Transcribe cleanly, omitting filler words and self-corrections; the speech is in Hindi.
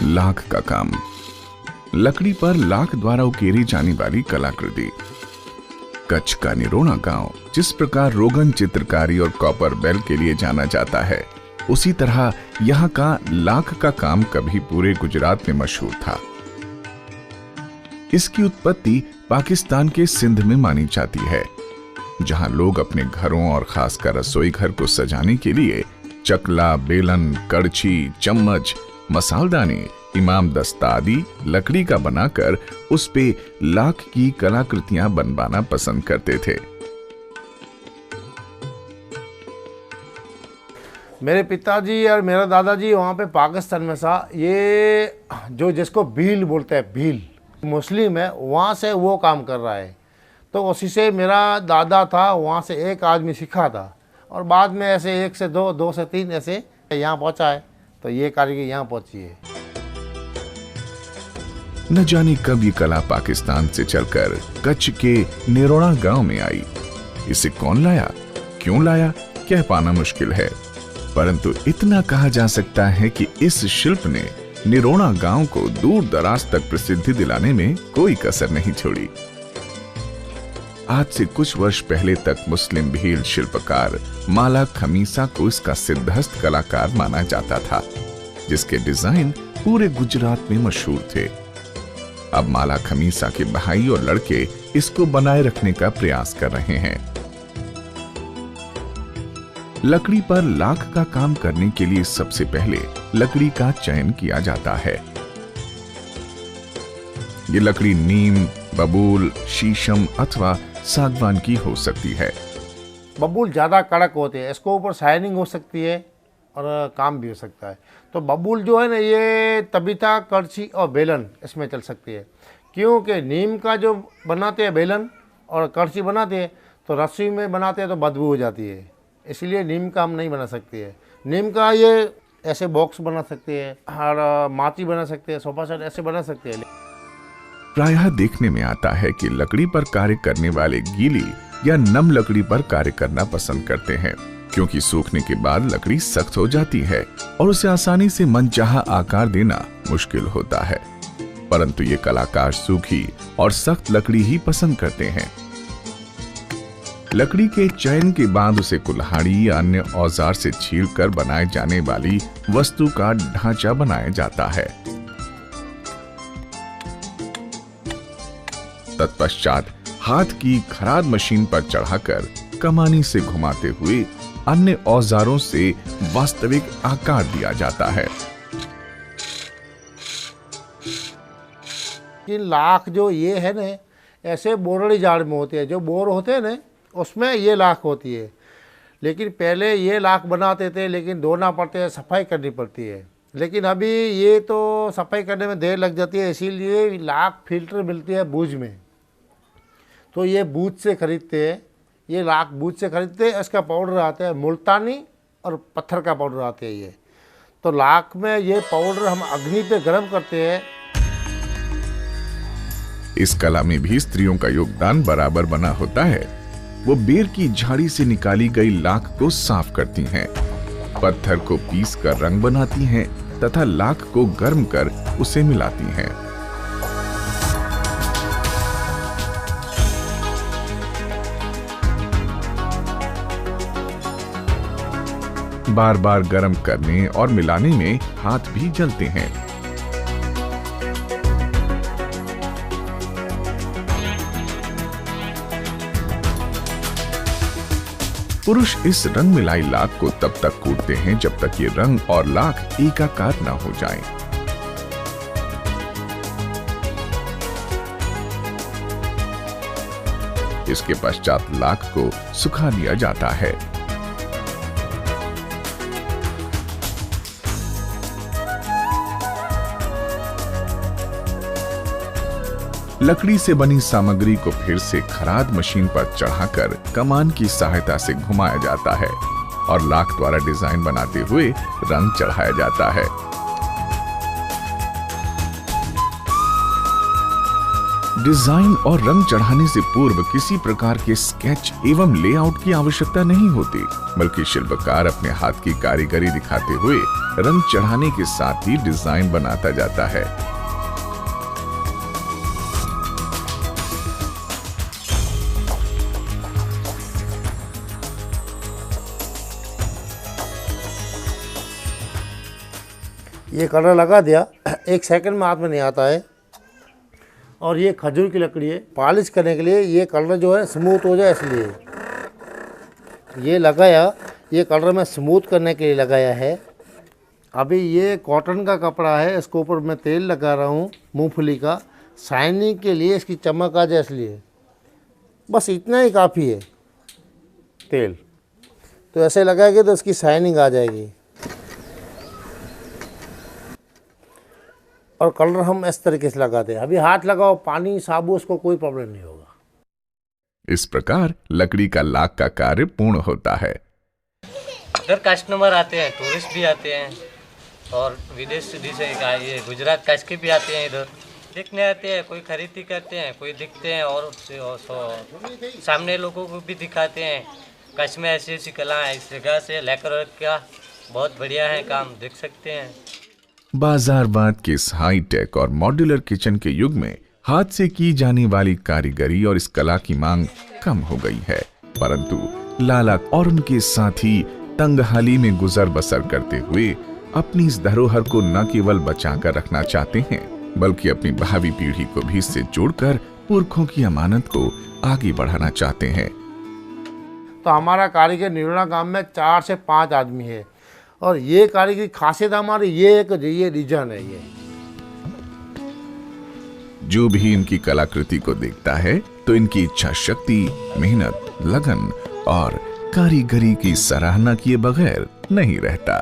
लाख का काम। लकड़ी पर लाख द्वारा उकेरी जाने वाली कलाकृति। कच्छ का निरोणा गांव जिस प्रकार रोगन चित्रकारी और कॉपर बेल के लिए जाना जाता है, उसी तरह यहाँ का लाख का काम कभी पूरे गुजरात में मशहूर था। इसकी उत्पत्ति पाकिस्तान के सिंध में मानी जाती है, जहां लोग अपने घरों और खासकर रसोई घर को सजाने के लिए चकला, बेलन, कड़छी, चम्मच, मसालदानी, इमाम दस्ता आदि लकड़ी का बनाकर उस पे लाख की कलाकृतियां बनवाना पसंद करते थे। मेरे पिताजी और मेरा दादाजी वहाँ पे पाकिस्तान में था। ये जो जिसको भील बोलते हैं, भील मुस्लिम है, वहाँ से वो काम कर रहा है। तो उसी से मेरा दादा था, वहाँ से एक आदमी सीखा था और बाद में ऐसे 1 से 2, 2 से 3 ऐसे यहाँ पहुँचा है। तो ये कारीगर यहाँ पहुँची है। न जाने कब ये कला पाकिस्तान से चलकर कच्छ के निरोणा गांव में आई। इसे कौन लाया, क्यों लाया, कह पाना मुश्किल है, परंतु इतना कहा जा सकता है कि इस शिल्प ने निरोणा गांव को दूर दराज तक प्रसिद्धि दिलाने में कोई कसर नहीं छोड़ी। आज से कुछ वर्ष पहले तक मुस्लिम भील शिल्पकार माला खमीसा को इसका सिद्धहस्त कलाकार माना जाता था, जिसके डिजाइन पूरे गुजरात में मशहूर थे। अब माला खमीसा के भाई और लड़के इसको बनाए रखने का प्रयास कर रहे हैं। लकड़ी पर लाख का काम करने के लिए सबसे पहले लकड़ी का चयन किया जाता है। ये लकड़ी नीम, बबूल, शीशम अथवा सागवान की हो सकती है। बबूल ज़्यादा कड़क होते हैं, इसको ऊपर शाइनिंग हो सकती है और काम भी हो सकता है। तो बबूल जो है ना, ये तबीता, कड़छी और बेलन इसमें चल सकती है। क्योंकि नीम का जो बनाते हैं बेलन और कड़छी बनाते हैं, तो रस्सी में बनाते हैं तो बदबू हो जाती है, इसलिए नीम का हम नहीं बना सकते हैं। नीम का ये ऐसे बॉक्स बना सकते हैं और माची बना सकते हैं, सोफा सेट ऐसे बना सकते हैं। प्रायः देखने में आता है कि लकड़ी पर कार्य करने वाले गीली या नम लकड़ी पर कार्य करना पसंद करते हैं, क्योंकि सूखने के बाद लकड़ी सख्त हो जाती है और उसे आसानी से मनचाहा आकार देना मुश्किल होता है। परंतु ये कलाकार सूखी और सख्त लकड़ी ही पसंद करते हैं। लकड़ी के चयन के बाद उसे कुल्हाड़ी या अन्य औजार से छीलकर बनाए जाने वाली वस्तु का ढांचा बनाया जाता है। तत्पश्चात हाथ की खराद मशीन पर चढ़ाकर कमानी से घुमाते हुए अन्य औजारों से वास्तविक आकार दिया जाता है। कि लाख जो ये है ना, ऐसे बोरड़ी झाड़ में होते हैं, जो बोर होते हैं ना, उसमें ये लाख होती है। लेकिन पहले ये लाख बनाते थे, लेकिन धोना पड़ते हैं, सफाई करनी पड़ती है। लेकिन अभी ये तो सफाई करने में देर लग जाती है, इसीलिए लाख फिल्टर मिलती है बूझ में। तो ये बूझ से खरीदते हैं, ये लाख बूझ से खरीदते हैं। इसका पाउडर आता है मुल्तानी और पत्थर का पाउडर आते हैं ये। तो लाख में ये पाउडर हम अग्नि पे गर्म करते हैं। इस कला में भी स्त्रियों का योगदान बराबर बना होता है। वो बेर की झाड़ी से निकाली गई लाख को साफ करती हैं, पत्थर को पीस कर रंग बनाती हैं तथा लाख को गर्म कर उसे मिलाती हैं। बार बार गर्म करने और मिलाने में हाथ भी जलते हैं। पुरुष इस रंग मिलाई लाख को तब तक कूटते हैं जब तक ये रंग और लाख एकाकार न हो जाएं। इसके पश्चात लाख को सुखा लिया जाता है। लकड़ी से बनी सामग्री को फिर से खराद मशीन पर चढ़ाकर कमान की सहायता से घुमाया जाता है और लाख द्वारा डिजाइन बनाते हुए रंग चढ़ाया जाता है। डिजाइन और रंग चढ़ाने से पूर्व किसी प्रकार के स्केच एवं लेआउट की आवश्यकता नहीं होती, बल्कि शिल्पकार अपने हाथ की कारीगरी दिखाते हुए रंग चढ़ाने के साथ ही डिजाइन बनाता जाता है। ये कलर लगा दिया, 1 सेकंड में हाथ में नहीं आता है। और ये खजूर की लकड़ी है, पॉलिश करने के लिए ये कलर जो है स्मूथ हो जाए इसलिए ये लगाया। ये कलर मैं स्मूथ करने के लिए लगाया है। अभी ये कॉटन का कपड़ा है, इसके ऊपर मैं तेल लगा रहा हूँ मूंगफली का, शाइनिंग के लिए, इसकी चमक आ जाए इसलिए। बस इतना ही काफ़ी है तेल। तो ऐसे लगाएंगे तो इसकी शाइनिंग आ जाएगी। और कलर हम इस तरीके से लगाते हैं। अभी हाथ लगाओ, पानी साबुन, उसको कोई प्रॉब्लम नहीं होगा। इस प्रकार लकड़ी का लाख का कार्य पूर्ण होता है। इधर कस्टमर आते हैं, टूरिस्ट भी आते हैं और विदेश से ये गुजरात काश के भी आते हैं। इधर देखने आते हैं, कोई खरीदी करते हैं, कोई दिखते हैं और सामने लोगों को भी दिखाते हैं। कच्छ में ऐसी ऐसी कला है, इस जगह से लेकर क्या बहुत बढ़िया है, काम देख सकते हैं। बाजारवाद के इस हाईटेक और मॉड्यूलर किचन के युग में हाथ से की जाने वाली कारीगरी और इस कला की मांग कम हो गई है, परंतु लाला और उनके साथी तंगहाली में गुजर बसर करते हुए अपनी इस धरोहर को न केवल बचाकर रखना चाहते हैं, बल्कि अपनी भावी पीढ़ी को भी इससे जोड़कर पुरखों की अमानत को आगे बढ़ाना चाहते हैं। तो हमारा कारीगर निरोणा गांव में 4 से 5 आदमी है। और ये कारीगरी खासियत हमारी ये रीजन है। ये जो भी इनकी कलाकृति को देखता है तो इनकी इच्छा शक्ति, मेहनत, लगन और कारीगरी की सराहना किए बगैर नहीं रहता।